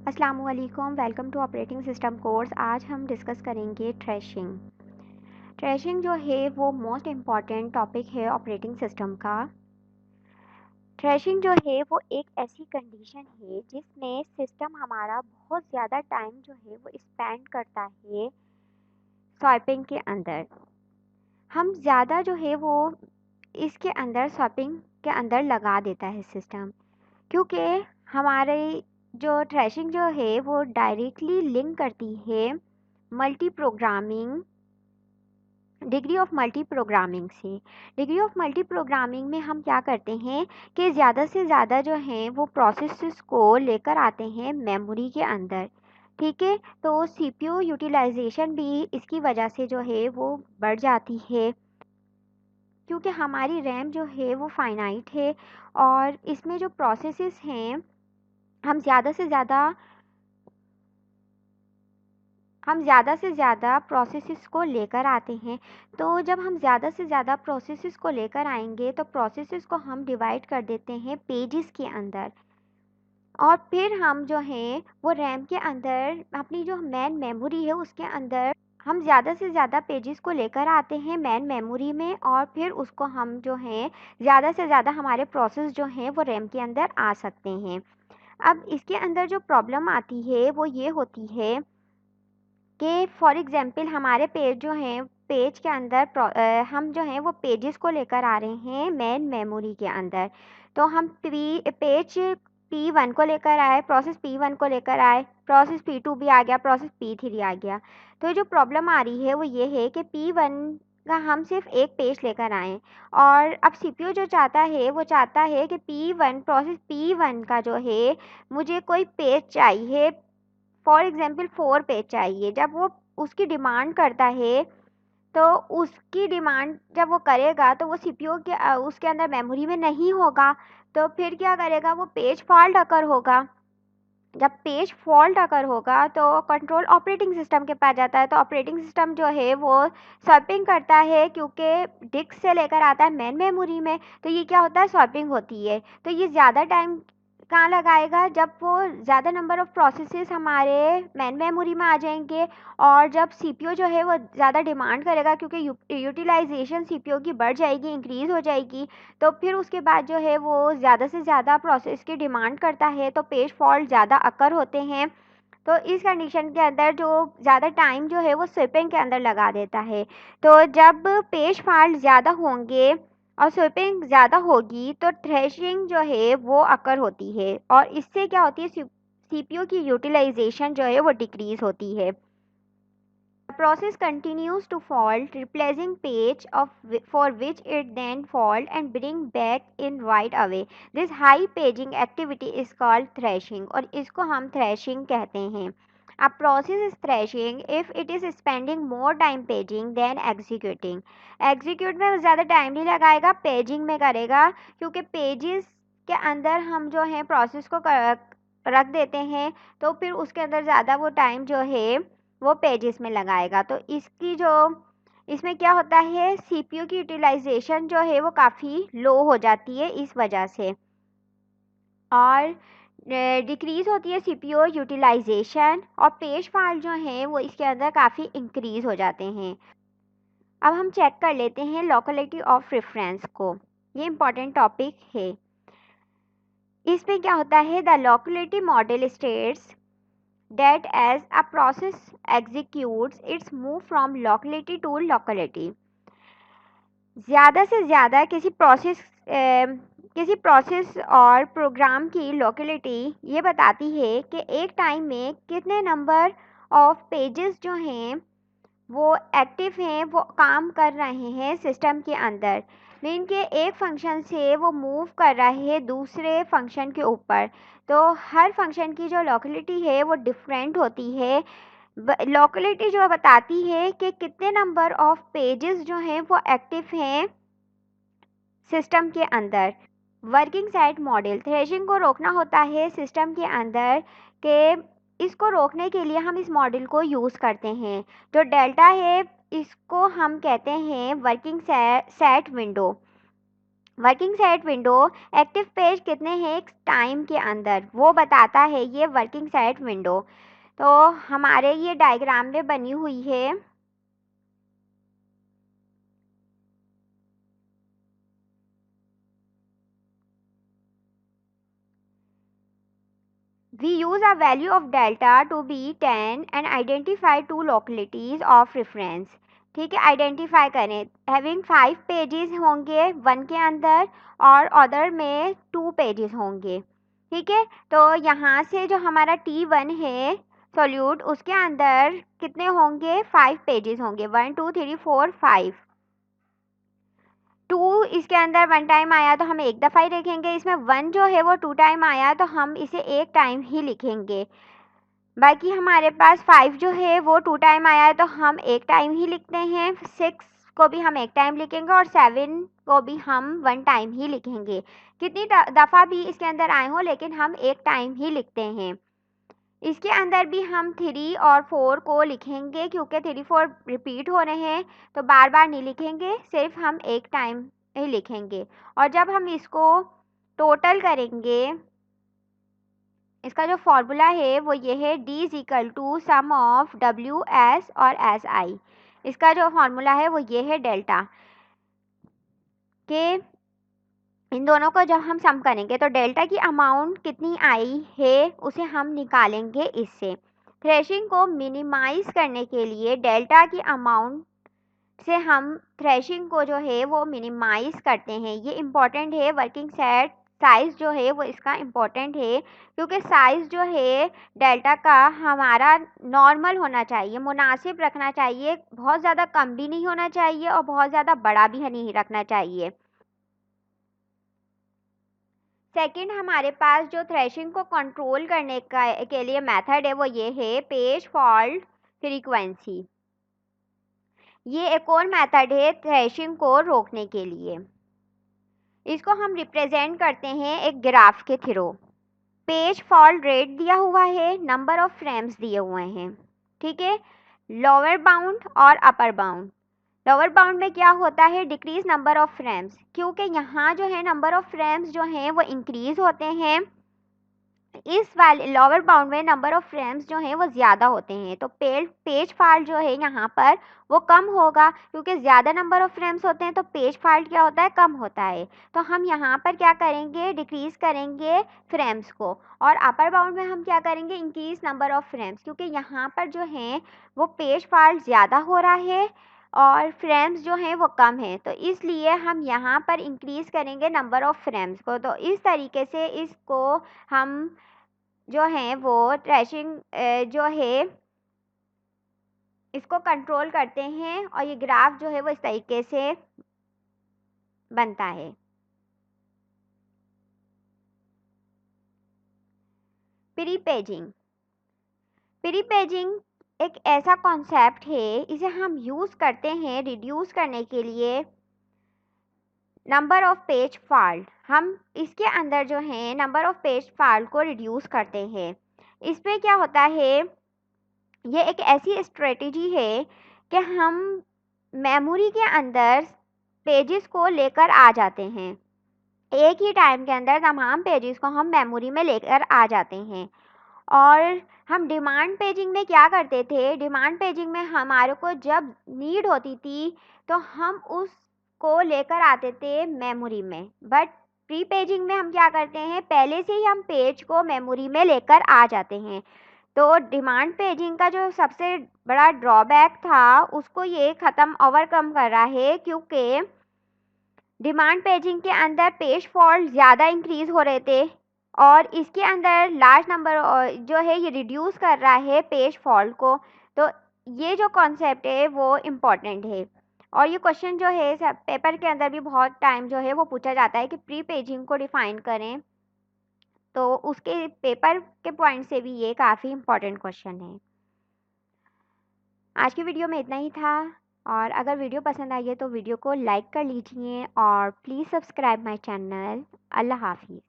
अस्सलामुअलैकुम, welcome to operating system course. आज हम डिस्कस करेंगे थ्रेशिंग। थ्रेशिंग जो है वो मोस्ट इम्पॉर्टेंट टॉपिक है ऑपरेटिंग सिस्टम का। थ्रेशिंग जो है वो एक ऐसी कंडीशन है जिसमें सिस्टम हमारा बहुत ज़्यादा टाइम जो है वो स्पेंड करता है स्वैपिंग के अंदर। हम ज़्यादा जो है वो इसके अंदर स्वैपिंग के अंदर लगा देता है सिस्टम, क्योंकि हमारे जो थ्रेशिंग जो है वो डायरेक्टली लिंक करती है multi programming degree of multi programming से। डिग्री ऑफ मल्टी प्रोग्रामिंग में हम क्या करते हैं कि ज़्यादा से ज़्यादा जो हैं वो प्रोसेसेस को लेकर आते हैं मेमोरी के अंदर। ठीक है, तो सीपीयू यूटिलाइजेशन भी इसकी वजह से जो है वो बढ़ जाती है, क्योंकि हमारी रैम जो है वो फाइनाइट है और इसमें जो प्रोसेसेस हैं हम ज़्यादा से ज़्यादा प्रोसेसेस को लेकर आते हैं। तो जब हम ज़्यादा से ज़्यादा प्रोसेसेस को लेकर आएंगे तो प्रोसेसेस को हम डिवाइड कर देते हैं पेजेस के अंदर, और फिर हम जो हैं वो रैम के अंदर अपनी जो मेन मेमोरी है उसके अंदर हम ज़्यादा से ज़्यादा पेजेस को लेकर आते हैं मेन मेमोरी में, और फिर उसको हम जो हैं ज़्यादा से ज़्यादा हमारे प्रोसेस जो हैं वो रैम के अंदर आ सकते हैं। अब इसके अंदर जो प्रॉब्लम आती है वो ये होती है कि फॉर एग्ज़ाम्पल हमारे पेज जो हैं पेज के अंदर हम जो हैं वो पेजेस को लेकर आ रहे हैं मेन मेमोरी के अंदर। तो हम पेज P1 को लेकर आए, प्रोसेस P1 को लेकर आए, प्रोसेस P2 भी आ गया, प्रोसेस P3 आ गया। तो जो प्रॉब्लम आ रही है वो ये है कि P1 का हम सिर्फ एक पेज लेकर आए, और अब सीपीयू जो चाहता है वो चाहता है कि प्रोसेस P1 का जो है मुझे कोई पेज चाहिए, फॉर एग्ज़ाम्पल 4 पेज चाहिए। जब वो उसकी डिमांड करता है तो उसकी डिमांड जब वो करेगा तो वो सीपीयू के उसके अंदर मेमोरी में नहीं होगा, तो फिर क्या करेगा, वो पेज फॉल्ट अकर होगा। जब पेज फॉल्ट अकर होगा तो कंट्रोल ऑपरेटिंग सिस्टम के पास जाता है, तो ऑपरेटिंग सिस्टम जो है वो स्वैपिंग करता है, क्योंकि डिस्क से लेकर आता है मेन मेमोरी में, तो ये क्या होता है, स्वैपिंग होती है। तो ये ज़्यादा टाइम कहाँ लगाएगा, जब वो ज़्यादा नंबर ऑफ़ प्रोसेसेस हमारे मेन मेमोरी में आ जाएंगे, और जब सीपीयू जो है वो ज़्यादा डिमांड करेगा, क्योंकि यूटिलाइजेशन सीपीयू की बढ़ जाएगी, इंक्रीज़ हो जाएगी, तो फिर उसके बाद जो है वो ज़्यादा से ज़्यादा प्रोसेस की डिमांड करता है, तो पेज फॉल्ट ज़्यादा अकर होते हैं। तो इस कंडीशन के अंदर जो ज़्यादा टाइम जो है वो स्विपिंग के अंदर लगा देता है। तो जब पेज फॉल्ट ज़्यादा होंगे और स्विपिंग ज़्यादा होगी तो थ्रेशिंग जो है वो अकर होती है, और इससे क्या होती है, सीपीयू की यूटिलाइजेशन जो है वो डिक्रीज़ होती है। Process continues to fault, replacing page for which it then fault and bring back in right away. This high paging activity is called thrashing, और इसको हम thrashing कहते हैं। A process is thrashing if it is spending more time paging than executing. Execute में ज़्यादा time नहीं लगाएगा, paging में करेगा, क्योंकि pages के अंदर हम जो है प्रोसेस को रख देते हैं, तो फिर उसके अंदर ज़्यादा वो टाइम जो है वो पेजेस में लगाएगा। तो इसमें क्या होता है, सीपीयू की यूटिलाइजेशन जो है वो काफ़ी लो हो जाती है इस वजह से, और डिक्रीज़ होती है सीपीयू यूटिलाइजेशन, और पेज फॉल्ट जो हैं वो इसके अंदर काफ़ी इंक्रीज़ हो जाते हैं। अब हम चेक कर लेते हैं लोकेलिटी ऑफ रेफरेंस को, ये इंपॉर्टेंट टॉपिक है। इसमें क्या होता है, the locality model states that as a process executes its move from locality to locality. ज़्यादा से ज़्यादा किसी प्रोसेस और प्रोग्राम की लोकेलिटी ये बताती है कि एक टाइम में कितने नंबर ऑफ पेजेस जो हैं वो एक्टिव हैं, वो काम कर रहे हैं सिस्टम के अंदर, मीन के एक फंक्शन से वो मूव कर रहा है दूसरे फंक्शन के ऊपर। तो हर फंक्शन की जो लोकेलिटी है वो डिफरेंट होती है। लोकेलिटी जो बताती है कि कितने नंबर ऑफ पेजेस जो हैं वो एक्टिव हैं सिस्टम के अंदर। वर्किंग सेट मॉडल, थ्रेशिंग को रोकना होता है सिस्टम के अंदर, के इसको रोकने के लिए हम इस मॉडल को यूज़ करते हैं। जो डेल्टा है इसको हम कहते हैं working set window, working set window active page कितने हैं टाइम के अंदर वो बताता है ये वर्किंग सेट विंडो। तो हमारे ये डायग्राम में बनी हुई है। We use a value of delta to be 10 and identify two localities of reference। ठीक है, आइडेंटिफाई करें। हैविंग 5 पेजेस होंगे 1 के अंदर और अदर में 2 पेजेस होंगे। ठीक है, तो यहाँ से जो हमारा T1 है सोल्यूट उसके अंदर कितने होंगे 5 पेजेस होंगे 1 2 3 4 5। 2 इसके अंदर 1 टाइम आया तो हम एक दफ़ा ही लिखेंगे। इसमें 1 जो है वो 2 टाइम आया तो हम इसे एक टाइम ही लिखेंगे। बाकी हमारे पास 5 जो है वो 2 टाइम आया है तो हम एक टाइम ही लिखते हैं। 6 को भी हम एक टाइम लिखेंगे और 7 को भी हम 1 टाइम ही लिखेंगे। कितनी दफ़ा भी इसके अंदर आए हो लेकिन हम एक टाइम ही लिखते हैं। इसके अंदर भी हम 3 और 4 को लिखेंगे क्योंकि 3 4 रिपीट हो रहे हैं तो बार बार नहीं लिखेंगे, सिर्फ हम एक टाइम ही लिखेंगे। और जब हम इसको टोटल करेंगे इसका जो फॉर्मूला है वो ये है D is equal to sum of W S और SI। इसका जो फॉर्मूला है वो ये है डेल्टा के। इन दोनों को जब हम सम करेंगे तो डेल्टा की अमाउंट कितनी आई है उसे हम निकालेंगे इससे। थ्रेशिंग को मिनिमाइज करने के लिए डेल्टा की अमाउंट से हम थ्रेशिंग को जो है वो मिनिमाइज करते हैं। ये इम्पॉर्टेंट है। वर्किंग सेट साइज़ जो है वो इसका इम्पॉर्टेंट है क्योंकि साइज़ जो है डेल्टा का हमारा नॉर्मल होना चाहिए, मुनासिब रखना चाहिए। बहुत ज़्यादा कम भी नहीं होना चाहिए और बहुत ज़्यादा बड़ा भी नहीं रखना चाहिए। सेकंड, हमारे पास जो थ्रेशिंग को कंट्रोल करने के लिए मेथड है वो ये है पेज फॉल्ट फ्रीक्वेंसी। ये एक और मेथड है थ्रेशिंग को रोकने के लिए। इसको हम रिप्रेजेंट करते हैं एक ग्राफ के थ्रू। पेज फॉल्ट रेट दिया हुआ है, नंबर ऑफ फ्रेम्स दिए हुए हैं। ठीक है, लोअर बाउंड और अपर बाउंड। लोअर बाउंड में क्या होता है डिक्रीज नंबर ऑफ फ्रेम्स, क्योंकि यहाँ जो है नंबर ऑफ फ्रेम्स जो हैं वो इंक्रीज होते हैं। इस वाले लोअर बाउंड में नंबर ऑफ फ्रेम्स जो हैं वो ज़्यादा होते हैं तो पेज फॉल्ट जो है यहाँ पर वो कम होगा क्योंकि ज़्यादा नंबर ऑफ फ्रेम्स होते हैं तो पेज फॉल्ट क्या होता है कम होता है। तो हम यहाँ पर क्या करेंगे डिक्रीज करेंगे फ्रेम्स को और अपर बाउंड में हम क्या करेंगे इंक्रीज नंबर ऑफ फ्रेम्स, क्योंकि यहाँ पर जो है वो पेज फॉल्ट ज़्यादा हो रहा है और फ्रेम्स जो हैं वो कम है तो इसलिए हम यहाँ पर इंक्रीज करेंगे नंबर ऑफ फ्रेम्स को। तो इस तरीके से इसको हम जो है वो थ्रेशिंग जो है इसको कंट्रोल करते हैं और ये ग्राफ जो है वो इस तरीके से बनता है। Pre paging. प्री पेजिंग एक ऐसा कॉन्सेप्ट है, इसे हम यूज़ करते हैं रिड्यूस करने के लिए नंबर ऑफ पेज फॉल्ट। हम इसके अंदर जो है नंबर ऑफ पेज फॉल्ट को रिड्यूस करते हैं। इसमें क्या होता है ये एक ऐसी स्ट्रेटजी है कि हम मेमोरी के अंदर पेजेस को लेकर आ जाते हैं। एक ही टाइम के अंदर तमाम पेजेस को हम मेमोरी में लेकर आ जाते हैं। और हम डिमांड पेजिंग में क्या करते थे, डिमांड पेजिंग में हमारे को जब नीड होती थी तो हम उसको लेकर आते थे मेमोरी में। बट प्री पेजिंग में हम क्या करते हैं पहले से ही हम पेज को मेमोरी में लेकर आ जाते हैं। तो डिमांड पेजिंग का जो सबसे बड़ा ड्रॉबैक था उसको ये ख़त्म ओवरकम कर रहा है क्योंकि डिमांड पेजिंग के अंदर पेज फॉल्ट ज़्यादा इंक्रीज़ हो रहे थे और इसके अंदर लार्ज नंबर जो है ये रिड्यूस कर रहा है पेज फॉल्ट को। तो ये जो कॉन्सेप्ट है वो इम्पॉर्टेंट है और ये क्वेश्चन जो है पेपर के अंदर भी बहुत टाइम जो है वो पूछा जाता है कि प्री पेजिंग को डिफ़ाइन करें। तो उसके पेपर के पॉइंट से भी ये काफ़ी इम्पॉर्टेंट क्वेश्चन है। आज की वीडियो में इतना ही था और अगर वीडियो पसंद आई है तो वीडियो को लाइक कर लीजिए और प्लीज़ सब्सक्राइब माय चैनल। अल्लाह हाफिज़।